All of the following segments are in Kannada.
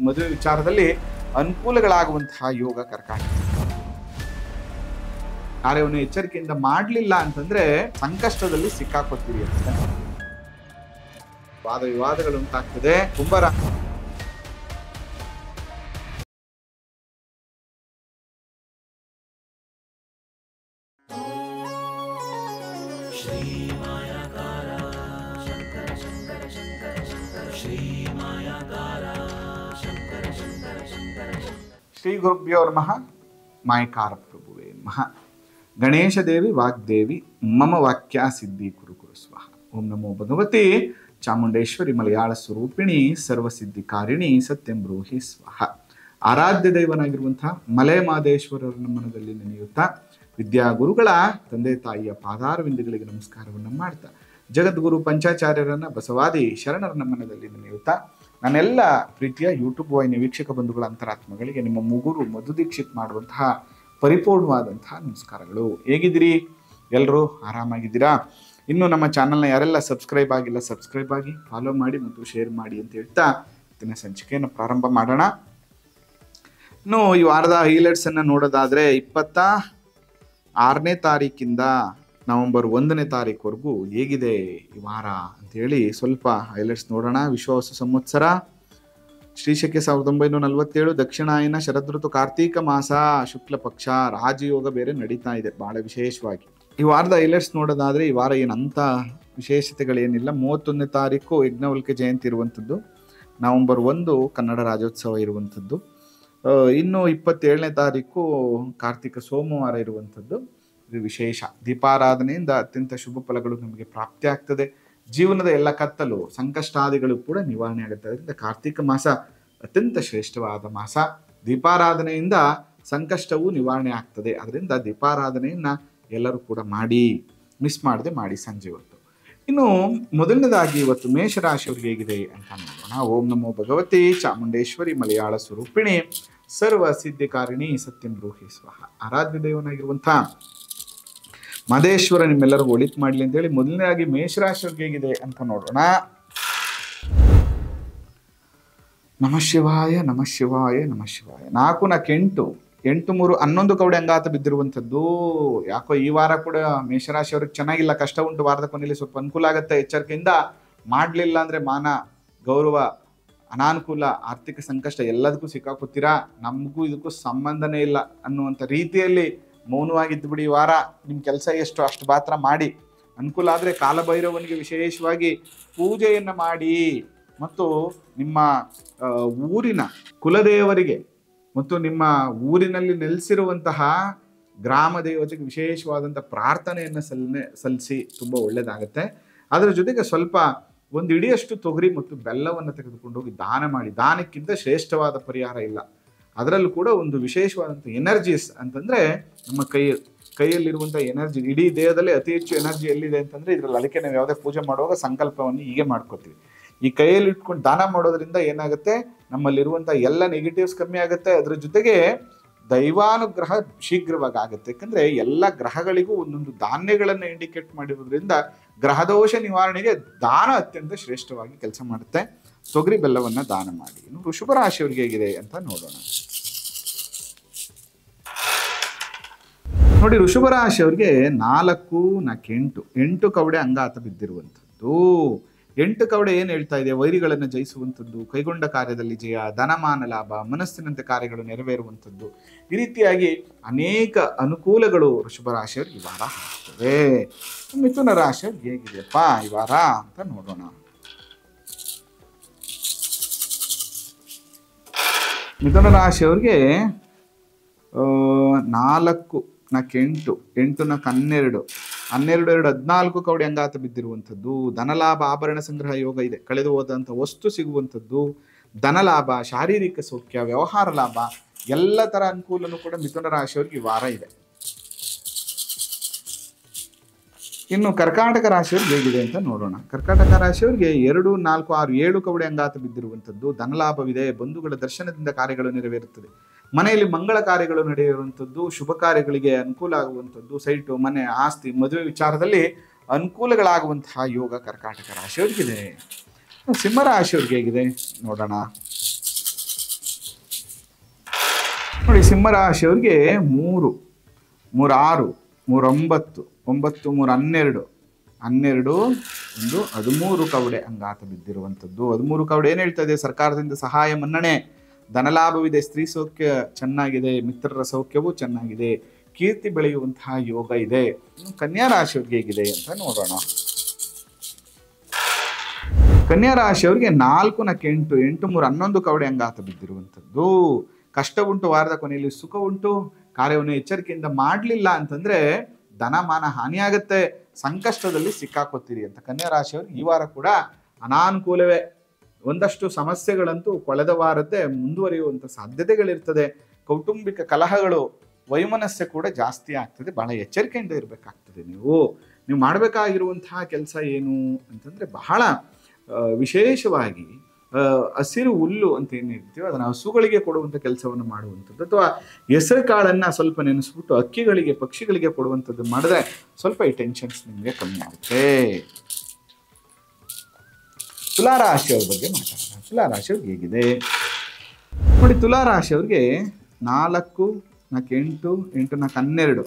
ಮದುವೆ ವಿಚಾರದಲ್ಲಿ ಅನುಕೂಲಗಳಾಗುವಂತಹ ಯೋಗ ಕರ್ಕಾಟಕ. ಕಾರ್ಯವನ್ನು ಎಚ್ಚರಿಕೆಯಿಂದ ಮಾಡಲಿಲ್ಲ ಅಂತಂದ್ರೆ ಸಂಕಷ್ಟದಲ್ಲಿ ಸಿಕ್ಕಾಕೋತೀರಿ ಅಂತ. ವಾದ ವಿವಾದಗಳು ಉಂಟಾಗ್ತದೆ. ಶ್ರೀ ಗುರುಭ್ಯೋ ನಮಃ. ಮಾಯಕಾರ ಪ್ರಭುವೇ ನಮಃ. ಗಣೇಶ ದೇವಿ ವಾಗ್ದೇವಿ ಮಮ ವಾಕ್ಯ ಸಿದ್ಧಿ ಕುರು ಕುರು ಸ್ವಾಹ. ಓಂ ನಮೋ ಭಗವತಿ ಚಾಮುಂಡೇಶ್ವರಿ ಮಲಯಾಳ ಸ್ವರೂಪಿಣಿ ಸರ್ವಸಿದ್ಧಿಕಾರಿಣಿ ಸತ್ಯಂ ಬ್ರೂಹಿ ಸ್ವಾಹ. ಆರಾಧ್ಯ ದೈವನಾಗಿರುವಂತಹ ಮಲೆ ಮಾದೇಶ್ವರರ ಮನದಲ್ಲಿ ನೆನೆಯುತ್ತಾ ವಿದ್ಯಾಗುರುಗಳ ತಂದೆ ತಾಯಿಯ ಪಾದಾರವಿಂದಗಳಿಗೆ ನಮಸ್ಕಾರವನ್ನು ಮಾಡ್ತಾ ಜಗದ್ಗುರು ಪಂಚಾಚಾರ್ಯರನ್ನ ಬಸವಾದಿ ಶರಣರ ಮನದಲ್ಲಿ ನೆನೆಯುತ್ತಾ ನನ್ನೆಲ್ಲ ಪ್ರೀತಿಯ ಯೂಟ್ಯೂಬ್ ವಾಹಿನಿ ವೀಕ್ಷಕ ಬಂಧುಗಳ ಅಂತರಾತ್ಮಗಳಿಗೆ ನಿಮ್ಮ ಮುಗುರು ಮಧು ದೀಕ್ಷಿತ್ ಮಾಡುವಂತಹ ಪರಿಪೂರ್ಣವಾದಂತಹ ನಮಸ್ಕಾರಗಳು. ಹೇಗಿದ್ದೀರಿ? ಎಲ್ಲರೂ ಆರಾಮಾಗಿದ್ದೀರಾ? ಇನ್ನು ನಮ್ಮ ಚಾನಲ್ನ ಯಾರೆಲ್ಲ ಸಬ್ಸ್ಕ್ರೈಬ್ ಆಗಿಲ್ಲ ಸಬ್ಸ್ಕ್ರೈಬ್ ಆಗಿ, ಫಾಲೋ ಮಾಡಿ ಮತ್ತು ಶೇರ್ ಮಾಡಿ ಅಂತ ಹೇಳ್ತಾ ಇವತ್ತಿನ ಸಂಚಿಕೆಯನ್ನು ಪ್ರಾರಂಭ ಮಾಡೋಣ. ಇನ್ನು ಈ ವಾರದ ಹೈಲೈಟ್ಸ್ ಅನ್ನು ನೋಡೋದಾದ್ರೆ 26ನೇ ತಾರೀಕಿಂದ ನವೆಂಬರ್ 1ನೇ ತಾರೀಕುವರೆಗೂ ಹೇಗಿದೆ ಈ ವಾರ ಅಂತೇಳಿ ಸ್ವಲ್ಪ ಹೈಲೈಟ್ಸ್ ನೋಡೋಣ. ವಿಶ್ವಾಸ ಸಂವತ್ಸರ ಶ್ರೀಶಕೆ 1947, ದಕ್ಷಿಣಾಯನ ಶರದೃತು, ಕಾರ್ತೀಕ ಮಾಸ, ಶುಕ್ಲ ಪಕ್ಷ, ರಾಜಯೋಗ ಬೇರೆ ನಡೀತಾ ಇದೆ ಬಹಳ ವಿಶೇಷವಾಗಿ. ಈ ವಾರದ ಹೈಲೈಟ್ಸ್ ನೋಡೋದಾದ್ರೆ ಈ ವಾರ ಏನಂತ ವಿಶೇಷತೆಗಳೇನಿಲ್ಲ. 31ನೇ ತಾರೀಕು ಯಜ್ಞವಲ್ಕ್ಯ ಜಯಂತಿ ಇರುವಂಥದ್ದು, ನವೆಂಬರ್ 1 ಕನ್ನಡ ರಾಜ್ಯೋತ್ಸವ ಇರುವಂಥದ್ದು, ಇನ್ನು 27ನೇ ತಾರೀಕು ಕಾರ್ತಿಕ ಸೋಮವಾರ ಇರುವಂಥದ್ದು. ಇದು ವಿಶೇಷ. ದೀಪಾರಾಧನೆಯಿಂದ ಅತ್ಯಂತ ಶುಭ ಫಲಗಳು ನಮಗೆ ಪ್ರಾಪ್ತಿ ಆಗ್ತದೆ. ಜೀವನದ ಎಲ್ಲ ಕತ್ತಲು ಸಂಕಷ್ಟಾದಿಗಳು ಕೂಡ ನಿವಾರಣೆ ಆಗುತ್ತೆ. ಅದರಿಂದ ಕಾರ್ತಿಕ ಮಾಸ ಅತ್ಯಂತ ಶ್ರೇಷ್ಠವಾದ ಮಾಸ. ದೀಪಾರಾಧನೆಯಿಂದ ಸಂಕಷ್ಟವೂ ನಿವಾರಣೆ ಆಗ್ತದೆ. ಅದರಿಂದ ದೀಪಾರಾಧನೆಯನ್ನ ಎಲ್ಲರೂ ಕೂಡ ಮಾಡಿ, ಮಿಸ್ ಮಾಡದೆ ಮಾಡಿ ಸಂಜೆ ಹೊತ್ತು. ಇನ್ನು ಮೊದಲನೇದಾಗಿ ಇವತ್ತು ಮೇಷರಾಶಿಯವರಿಗೆ ಹೇಗಿದೆ ಅಂತ ನೋಡೋಣ. ಓಂ ನಮೋ ಭಗವತಿ ಚಾಮುಂಡೇಶ್ವರಿ ಮಲಯಾಳ ಸ್ವರೂಪಿಣಿ ಸರ್ವ ಸಿದ್ಧಿಕಾರಿಣಿ ಸತ್ಯಂ ಬ್ರೂಹಿ ಸ್ವಾಹ. ಆರಾಧ್ಯ ದೇವನಾಗಿರುವಂತಹ ಮಹದೇಶ್ವರ ನಿಮ್ಮೆಲ್ಲರಿಗೂ ಒಳಿತು ಮಾಡಲಿ ಅಂತೇಳಿ ಮೊದಲನೇದಾಗಿ ಮೇಷರಾಶಿಯವರಿಗೆ ಹೇಗಿದೆ ಅಂತ ನೋಡೋಣ. ನಮಃ ಶಿವಾಯ ನಮಃ ಶಿವಾಯ ನಮಃ ಶಿವಾಯ. 4 × 8 8 3 11 ಕವಡೆ ಅಂಗಾತ ಬಿದ್ದಿರುವಂಥದ್ದು. ಯಾಕೋ ಈ ವಾರ ಕೂಡ ಮೇಷರಾಶಿಯವ್ರಿಗೆ ಚೆನ್ನಾಗಿಲ್ಲ, ಕಷ್ಟ ಉಂಟು. ವಾರದ ಕೊನೆಯಲ್ಲಿ ಸ್ವಲ್ಪ ಅನುಕೂಲ ಆಗುತ್ತೆ. ಎಚ್ಚರಿಕೆಯಿಂದ ಮಾಡಲಿಲ್ಲ ಅಂದ್ರೆ ಮಾನ, ಗೌರವ, ಅನಾನುಕೂಲ, ಆರ್ಥಿಕ ಸಂಕಷ್ಟ ಎಲ್ಲದಕ್ಕೂ ಸಿಕ್ಕಾಕೋತೀರಾ. ನಮಗೂ ಇದಕ್ಕೂ ಸಂಬಂಧನೇ ಇಲ್ಲ ಅನ್ನುವಂಥ ರೀತಿಯಲ್ಲಿ ಮೌನವಾಗಿದ್ದು ಬಿಡಿ. ಈ ವಾರ ನಿಮ್ಮ ಕೆಲಸ ಎಷ್ಟು ಅಷ್ಟು ಮಾತ್ರ ಮಾಡಿ. ಅನುಕೂಲ ಆದರೆ ಕಾಲಭೈರವನಿಗೆ ವಿಶೇಷವಾಗಿ ಪೂಜೆಯನ್ನು ಮಾಡಿ ಮತ್ತು ನಿಮ್ಮ ಊರಿನ ಕುಲದೇವರಿಗೆ ಮತ್ತು ನಿಮ್ಮ ಊರಿನಲ್ಲಿ ನೆಲೆಸಿರುವಂತಹ ಗ್ರಾಮ ದೇವತೆಗೆ ವಿಶೇಷವಾದಂಥ ಪ್ರಾರ್ಥನೆಯನ್ನು ಸಲ್ಲಿಸಿ ತುಂಬ ಒಳ್ಳೆಯದಾಗುತ್ತೆ. ಅದರ ಜೊತೆಗೆ ಸ್ವಲ್ಪ ಒಂದು ಇಡಿಯಷ್ಟು ತೊಗರಿ ಮತ್ತು ಬೆಲ್ಲವನ್ನು ತೆಗೆದುಕೊಂಡು ಹೋಗಿ ದಾನ ಮಾಡಿ. ದಾನಕ್ಕಿಂತ ಶ್ರೇಷ್ಠವಾದ ಪರಿಹಾರ ಇಲ್ಲ. ಅದರಲ್ಲೂ ಕೂಡ ಒಂದು ವಿಶೇಷವಾದಂಥ ಎನರ್ಜೀಸ್ ಅಂತಂದರೆ ನಮ್ಮ ಕೈಯಲ್ಲಿರುವಂಥ ಎನರ್ಜಿ, ಇಡೀ ದೇಹದಲ್ಲಿ ಅತಿ ಹೆಚ್ಚು ಎನರ್ಜಿ ಎಲ್ಲಿದೆ ಅಂತಂದರೆ ಇದರಲ್ಲಿ. ಅದಕ್ಕೆ ನಾವು ಯಾವುದೇ ಪೂಜೆ ಮಾಡುವಾಗ ಸಂಕಲ್ಪವನ್ನು ಹೀಗೆ ಮಾಡ್ಕೋತೀವಿ. ಈ ಕೈಯಲ್ಲಿ ಇಟ್ಕೊಂಡು ದಾನ ಮಾಡೋದ್ರಿಂದ ಏನಾಗುತ್ತೆ, ನಮ್ಮಲ್ಲಿರುವಂಥ ಎಲ್ಲ ನೆಗೆಟಿವ್ಸ್ ಕಮ್ಮಿ ಆಗುತ್ತೆ. ಅದ್ರ ಜೊತೆಗೆ ದೈವಾನುಗ್ರಹ ಶೀಘ್ರವಾಗಿ ಆಗುತ್ತೆ. ಯಾಕಂದರೆ ಎಲ್ಲ ಗ್ರಹಗಳಿಗೂ ಒಂದೊಂದು ಧಾನ್ಯಗಳನ್ನು ಇಂಡಿಕೇಟ್ ಮಾಡಿರೋದ್ರಿಂದ ಗ್ರಹದೋಷ ನಿವಾರಣೆಗೆ ದಾನ ಅತ್ಯಂತ ಶ್ರೇಷ್ಠವಾಗಿ ಕೆಲಸ ಮಾಡುತ್ತೆ. ತೊಗರಿ ಬೆಲ್ಲವನ್ನು ದಾನ ಮಾಡಿ. ಇನ್ನು ವೃಷಭ ರಾಶಿಯವರಿಗೆ ಹೇಗಿದೆ ಅಂತ ನೋಡೋಣ. ನೋಡಿ, ವೃಷಭ ರಾಶಿಯವರಿಗೆ 4 × 8 ಕವಡೆ ಅಂಗಾತ ಬಿದ್ದಿರುವಂಥದ್ದು. 8 ಕವಡೆ ಏನು ಹೇಳ್ತಾ ಇದೆ? ವೈರಿಗಳನ್ನು ಜಯಿಸುವಂಥದ್ದು, ಕೈಗೊಂಡ ಕಾರ್ಯದಲ್ಲಿ ಜಯ, ಧನಮಾನ ಲಾಭ, ಮನಸ್ಸಿನಂತೆ ಕಾರ್ಯಗಳು ನೆರವೇರುವಂಥದ್ದು. ಈ ರೀತಿಯಾಗಿ ಅನೇಕ ಅನುಕೂಲಗಳು ವೃಷಭ ರಾಶಿಯವರಿಗೆ ಈ ವಾರ ಆಗ್ತದೆ. ಮಿಥುನ ರಾಶಿಯವ್ರಿಗೆ ಹೇಗಿದೆಯಪ್ಪ ಈ ವಾರ ಅಂತ ನೋಡೋಣ. ಮಿಥುನ ರಾಶಿಯವ್ರಿಗೆ 4 × 8 8 × 12 12 2 14 ಕವಡೆ ಅಂಗಾತ ಬಿದ್ದಿರುವಂಥದ್ದು. ಧನಲಾಭ, ಆಭರಣ ಸಂಗ್ರಹ ಯೋಗ ಇದೆ. ಕಳೆದು ಹೋದಂಥ ವಸ್ತು ಸಿಗುವಂಥದ್ದು, ಧನಲಾಭ, ಶಾರೀರಿಕ ಸೌಖ್ಯ, ವ್ಯವಹಾರ ಲಾಭ, ಎಲ್ಲ ಥರ ಅನುಕೂಲನೂ ಕೂಡ ಮಿಥುನ ರಾಶಿಯವರಿಗೆ ಈ ವಾರ ಇದೆ. ಇನ್ನು ಕರ್ಕಾಟಕ ರಾಶಿಯವ್ರಿಗೆ ಹೇಗಿದೆ ಅಂತ ನೋಡೋಣ. ಕರ್ಕಾಟಕ ರಾಶಿಯವರಿಗೆ 2 4 6 7 ಕವಡೆ ಅಂಗಾತ ಬಿದ್ದಿರುವಂಥದ್ದು. ಧನಲಾಭವಿದೆ. ಬಂಧುಗಳ ದರ್ಶನದಿಂದ ಕಾರ್ಯಗಳು ನೆರವೇರುತ್ತದೆ. ಮನೆಯಲ್ಲಿ ಮಂಗಳ ಕಾರ್ಯಗಳು ನಡೆಯುವಂಥದ್ದು, ಶುಭ ಕಾರ್ಯಗಳಿಗೆ ಅನುಕೂಲ ಆಗುವಂಥದ್ದು, ಸೈಟು, ಮನೆ, ಆಸ್ತಿ, ಮದುವೆ ವಿಚಾರದಲ್ಲಿ ಅನುಕೂಲಗಳಾಗುವಂತಹ ಯೋಗ ಕರ್ಕಾಟಕ ರಾಶಿಯವರಿಗಿದೆ. ಸಿಂಹ ರಾಶಿಯವರಿಗೆ ಹೇಗಿದೆ ನೋಡೋಣ. ನೋಡಿ, ಸಿಂಹರಾಶಿಯವ್ರಿಗೆ 3, 3, 6, 3, 9, 9, 3, 12, 12 13 ಕವಡೆ ಅಂಗಾತ ಬಿದ್ದಿರುವಂಥದ್ದು. 13 ಕವಡೆ ಏನು ಹೇಳ್ತದೆ? ಸರ್ಕಾರದಿಂದ ಸಹಾಯ ಮನ್ನಣೆ, ಧನಲಾಭವಿದೆ, ಸ್ತ್ರೀ ಸೌಖ್ಯ ಚೆನ್ನಾಗಿದೆ, ಮಿತ್ರರ ಸೌಖ್ಯವೂ ಚೆನ್ನಾಗಿದೆ, ಕೀರ್ತಿ ಬೆಳೆಯುವಂತಹ ಯೋಗ ಇದೆ. ಇನ್ನು ಕನ್ಯಾ ರಾಶಿಯವ್ರಿಗೆ ಹೇಗಿದೆ ಅಂತ ನೋಡೋಣ. ಕನ್ಯಾ ರಾಶಿಯವ್ರಿಗೆ 4, 8, 8, 3, 11 ಕವಡೆ ಅಂಗಾತ ಬಿದ್ದಿರುವಂಥದ್ದು. ಕಷ್ಟ ಉಂಟು, ವಾರದ ಕೊನೆಯಲ್ಲಿ ಸುಖ ಉಂಟು. ಕಾರ್ಯವನ್ನು ಎಚ್ಚರಿಕೆಯಿಂದ ಮಾಡಲಿಲ್ಲ ಅಂತಂದ್ರೆ ಧನಮಾನ ಹಾನಿಯಾಗತ್ತೆ, ಸಂಕಷ್ಟದಲ್ಲಿ ಸಿಕ್ಕಾಕೋತೀರಿ ಅಂತ. ಕನ್ಯಾ ರಾಶಿಯವ್ರಿಗೆ ಈ ವಾರ ಕೂಡ ಅನಾನುಕೂಲವೇ. ಒಂದಷ್ಟು ಸಮಸ್ಯೆಗಳಂತೂ ಕಳೆದ ವಾರದ್ದೇ ಮುಂದುವರಿಯುವಂಥ ಸಾಧ್ಯತೆಗಳಿರ್ತದೆ. ಕೌಟುಂಬಿಕ ಕಲಹಗಳು, ವೈಮನಸ್ಸೆ ಕೂಡ ಜಾಸ್ತಿ ಆಗ್ತದೆ. ಬಹಳ ಎಚ್ಚರಿಕೆಯಿಂದ ಇರಬೇಕಾಗ್ತದೆ. ನೀವು ಮಾಡಬೇಕಾಗಿರುವಂತಹ ಕೆಲಸ ಏನು ಅಂತಂದ್ರೆ ಬಹಳ ವಿಶೇಷವಾಗಿ ಹಸಿರು ಹುಲ್ಲು ಅಂತ ಏನು ಹೇಳ್ತೀವಿ ಅದನ್ನು ಹಸುಗಳಿಗೆ ಕೊಡುವಂಥ ಕೆಲಸವನ್ನು ಮಾಡುವಂಥದ್ದು, ಅಥವಾ ಹೆಸರು ಕಾಳನ್ನು ಸ್ವಲ್ಪ ನೆನೆಸ್ಬಿಟ್ಟು ಅಕ್ಕಿಗಳಿಗೆ, ಪಕ್ಷಿಗಳಿಗೆ ಕೊಡುವಂಥದ್ದು ಮಾಡಿದ್ರೆ ಸ್ವಲ್ಪ ಈ ಟೆನ್ಷನ್ಸ್ ನಿಮಗೆ ಕಮ್ಮಿ ಆಗುತ್ತೆ. ತುಲಾರಾಶಿಯವ್ರ ಬಗ್ಗೆ ಮಾತಾಡೋಣ. ತುಲಾರಾಶಿಯವ್ರಿಗೆ ಹೇಗಿದೆ ನೋಡಿ. ತುಲಾರಾಶಿಯವ್ರಿಗೆ 4, 4, 8, 8, 12,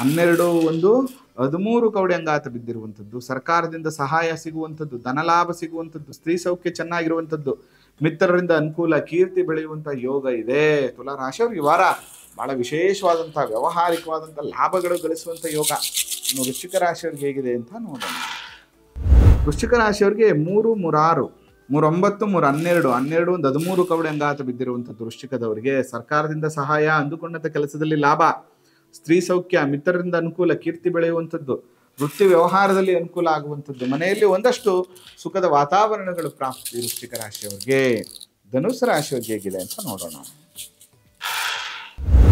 12, 13 ಕವಡೆ ಅಂಗಾತ ಬಿದ್ದಿರುವಂಥದ್ದು. ಸರ್ಕಾರದಿಂದ ಸಹಾಯ ಸಿಗುವಂಥದ್ದು, ಧನಲಾಭ ಸಿಗುವಂಥದ್ದು, ಸ್ತ್ರೀ ಸೌಖ್ಯ ಚೆನ್ನಾಗಿರುವಂಥದ್ದು, ಮಿತ್ರರಿಂದ ಅನುಕೂಲ, ಕೀರ್ತಿ ಬೆಳೆಯುವಂಥ ಯೋಗ ಇದೆ. ತುಲಾರಾಶಿಯವ್ರಿಗೆ ಈ ವಾರ ಬಹಳ ವಿಶೇಷವಾದಂಥ ವ್ಯಾವಹಾರಿಕವಾದಂಥ ಲಾಭಗಳು ಗಳಿಸುವಂಥ ಯೋಗ. ಇನ್ನು ವೃಶ್ಚಿಕ ರಾಶಿಯವ್ರಿಗೆ ಹೇಗಿದೆ ಅಂತ ನೋಡೋಣ. ವೃಶ್ಚಿಕ ರಾಶಿಯವ್ರಿಗೆ 3, 3, 6, 3, 9, 3, 12, 13 ಕವಡೆ ಅಂಗಾತ ಬಿದ್ದಿರುವಂಥದ್ದು. ವೃಶ್ಚಿಕದವರಿಗೆ ಸರ್ಕಾರದಿಂದ ಸಹಾಯ, ಅಂದುಕೊಂಡಂಥ ಕೆಲಸದಲ್ಲಿ ಲಾಭ, ಸ್ತ್ರೀ ಸೌಖ್ಯ, ಮಿತ್ರರಿಂದ ಅನುಕೂಲ, ಕೀರ್ತಿ ಬೆಳೆಯುವಂಥದ್ದು, ವೃತ್ತಿ ವ್ಯವಹಾರದಲ್ಲಿ ಅನುಕೂಲ ಆಗುವಂಥದ್ದು, ಮನೆಯಲ್ಲಿ ಒಂದಷ್ಟು ಸುಖದ ವಾತಾವರಣಗಳು ಪ್ರಾಪ್ತಿ ವೃಶ್ಚಿಕ ರಾಶಿಯವರಿಗೆ. ಧನುಸ್ಸು ರಾಶಿಯವ್ರಿಗೆ ಹೇಗಿದೆ ಅಂತ ನೋಡೋಣ.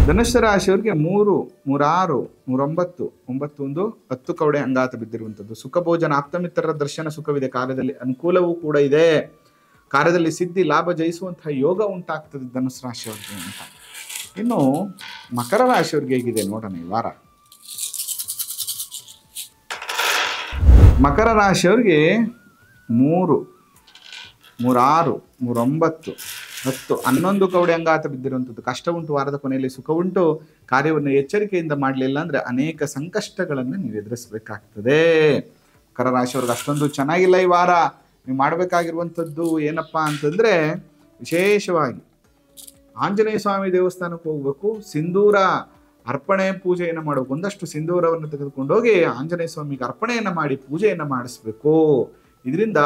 ಧನುಸ್ಸು ರಾಶಿಯವ್ರಿಗೆ 3, 3, 6, 3, 9, 9, 10 ಕವಡೆ ಅಂಗಾತ ಬಿದ್ದಿರುವಂಥದ್ದು. ಸುಖ ಭೋಜನ, ಆಪ್ತಮಿತ್ರರ ದರ್ಶನ ಸುಖವಿದೆ, ಕಾರ್ಯದಲ್ಲಿ ಅನುಕೂಲವೂ ಕೂಡ ಇದೆ, ಕಾರ್ಯದಲ್ಲಿ ಸಿದ್ಧಿ ಲಾಭ ಜಯಿಸುವಂತಹ ಯೋಗ ಉಂಟಾಗ್ತದೆ ಧನುಸ್ಸು ರಾಶಿಯವ್ರಿಗೆ ಅಂತ. ಇನ್ನು ಮಕರ ರಾಶಿಯವ್ರಿಗೆ ಹೇಗಿದೆ ನೋಡೋಣ ಈ ವಾರ. ಮಕರ ರಾಶಿಯವ್ರಿಗೆ 3, 3, 6, 3, 9, 10, 11 ಕವಡೆ ಅಂಗಾತ ಬಿದ್ದಿರುವಂಥದ್ದು. ಕಷ್ಟ ಉಂಟು, ವಾರದ ಕೊನೆಯಲ್ಲಿ ಸುಖ ಉಂಟು. ಕಾರ್ಯವನ್ನು ಎಚ್ಚರಿಕೆಯಿಂದ ಮಾಡಲಿಲ್ಲ ಅಂದ್ರೆ ಅನೇಕ ಸಂಕಷ್ಟಗಳನ್ನು ನೀವು ಎದುರಿಸಬೇಕಾಗ್ತದೆ. ಮಕರ ರಾಶಿಯವ್ರಿಗೆ ಅಷ್ಟೊಂದು ಚೆನ್ನಾಗಿಲ್ಲ ಈ ವಾರ. ನೀವು ಮಾಡಬೇಕಾಗಿರುವಂಥದ್ದು ಏನಪ್ಪಾ ಅಂತಂದ್ರೆ ವಿಶೇಷವಾಗಿ ಆಂಜನೇಯ ಸ್ವಾಮಿ ದೇವಸ್ಥಾನಕ್ಕೆ ಹೋಗ್ಬೇಕು, ಸಿಂಧೂರ ಅರ್ಪಣೆ ಪೂಜೆಯನ್ನು ಮಾಡಬೇಕು. ಒಂದಷ್ಟು ಸಿಂಧೂರವನ್ನು ತೆಗೆದುಕೊಂಡೋಗಿ ಆಂಜನೇಯ ಸ್ವಾಮಿಗೆ ಅರ್ಪಣೆಯನ್ನು ಮಾಡಿ ಪೂಜೆಯನ್ನು ಮಾಡಿಸ್ಬೇಕು. ಇದರಿಂದ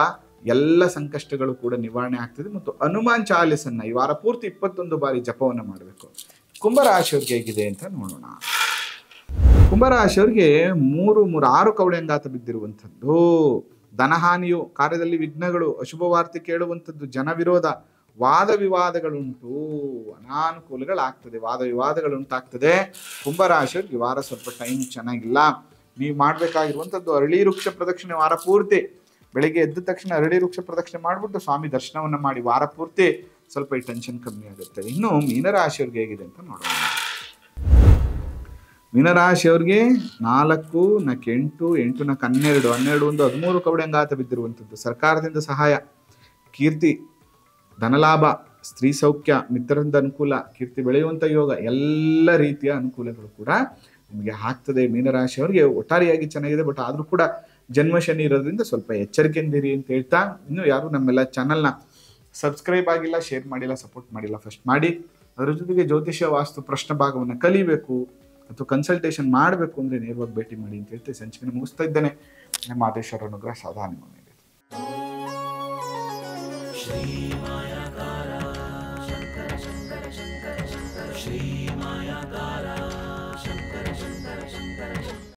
ಎಲ್ಲ ಸಂಕಷ್ಟಗಳು ಕೂಡ ನಿವಾರಣೆ ಆಗ್ತದೆ. ಮತ್ತು ಹನುಮಾನ್ ಚಾಲಿಸನ್ನ ಈ ವಾರ ಪೂರ್ತಿ 21 ಬಾರಿ ಜಪವನ್ನು ಮಾಡಬೇಕು. ಕುಂಭರಾಶಿಯವ್ರಿಗೆ ಹೇಗಿದೆ ಅಂತ ನೋಡೋಣ. ಕುಂಭರಾಶಿಯವ್ರಿಗೆ 3, 3, 6 ಕವಡೆ ಅಂಗಾತ ಬಿದ್ದಿರುವಂಥದ್ದು. ಧನಹಾನಿಯು, ಕಾರ್ಯದಲ್ಲಿ ವಿಘ್ನಗಳು, ಅಶುಭ ವಾರ್ತೆ ಕೇಳುವಂಥದ್ದು, ಜನ ವಿರೋಧ, ವಾದ ವಿವಾದಗಳುಂಟು, ಅನಾನುಕೂಲಗಳಾಗ್ತದೆ, ವಾದ ವಿವಾದಗಳುಂಟಾಗ್ತದೆ. ಕುಂಭರಾಶಿಯವ್ರಿಗೆ ಈ ವಾರ ಸ್ವಲ್ಪ ಟೈಮ್ ಚೆನ್ನಾಗಿಲ್ಲ. ನೀವು ಮಾಡಬೇಕಾಗಿರುವಂಥದ್ದು ಅರಳಿ ವೃಕ್ಷ ಪ್ರದಕ್ಷಿಣೆ ವಾರ ಪೂರ್ತಿ. ಬೆಳಿಗ್ಗೆ ಎದ್ದ ತಕ್ಷಣ ಅರಳಿ ವೃಕ್ಷ ಪ್ರದಕ್ಷಿಣೆ ಮಾಡಿಬಿಟ್ಟು ಸ್ವಾಮಿ ದರ್ಶನವನ್ನು ಮಾಡಿ ವಾರ ಪೂರ್ತಿ ಸ್ವಲ್ಪ ಈ ಟೆನ್ಷನ್ ಕಮ್ಮಿ ಆಗುತ್ತೆ. ಇನ್ನು ಮೀನರಾಶಿಯವ್ರಿಗೆ ಹೇಗಿದೆ ಅಂತ ನೋಡೋಣ. ಮೀನರಾಶಿಯವ್ರಿಗೆ 4, 8, 8, 12, 12, 13 ಕವಡೆ ಅಂಗಾತ ಬಿದ್ದಿರುವಂಥದ್ದು. ಸರ್ಕಾರದಿಂದ ಸಹಾಯ, ಕೀರ್ತಿ, ಧನಲಾಭ, ಸ್ತ್ರೀ ಸೌಖ್ಯ, ಮಿತ್ರರಿಂದ ಅನುಕೂಲ, ಕೀರ್ತಿ ಬೆಳೆಯುವಂಥ ಯೋಗ, ಎಲ್ಲ ರೀತಿಯ ಅನುಕೂಲಗಳು ಕೂಡ ನಿಮಗೆ ಆಗ್ತದೆ. ಮೀನರಾಶಿಯವರಿಗೆ ಒಟ್ಟಾರೆಯಾಗಿ ಚೆನ್ನಾಗಿದೆ. ಬಟ್ ಆದರೂ ಕೂಡ ಜನ್ಮ ಶನಿ ಇರೋದ್ರಿಂದ ಸ್ವಲ್ಪ ಎಚ್ಚರಿಕೆಯಿಂದಿರಿ ಅಂತ ಹೇಳ್ತಾ, ಇನ್ನೂ ಯಾರು ನಮ್ಮೆಲ್ಲ ಚಾನಲ್ನ ಸಬ್ಸ್ಕ್ರೈಬ್ ಆಗಿಲ್ಲ, ಶೇರ್ ಮಾಡಿಲ್ಲ, ಸಪೋರ್ಟ್ ಮಾಡಿಲ್ಲ, ಫಸ್ಟ್ ಮಾಡಿ. ಅದರ ಜೊತೆಗೆ ಜ್ಯೋತಿಷ್ಯ ವಾಸ್ತು ಪ್ರಶ್ನೆ ಭಾಗವನ್ನು ಕಲಿಬೇಕು ಅಥವಾ ಕನ್ಸಲ್ಟೇಷನ್ ಮಾಡಬೇಕು ಅಂದರೆ ನೇರವಾಗಿ ಭೇಟಿ ಮಾಡಿ ಅಂತ ಹೇಳ್ತಾ ಸಂಚಿಕೆ ಮುಗಿಸ್ತಾ ಇದ್ದೇನೆ. ನಮ್ಮ ಆದೇಶ್ವರ ಅನುಗ್ರಹ ಸದಾ ನಿಮ್ಮ ಮೇಲೆ. ಶ್ರೀ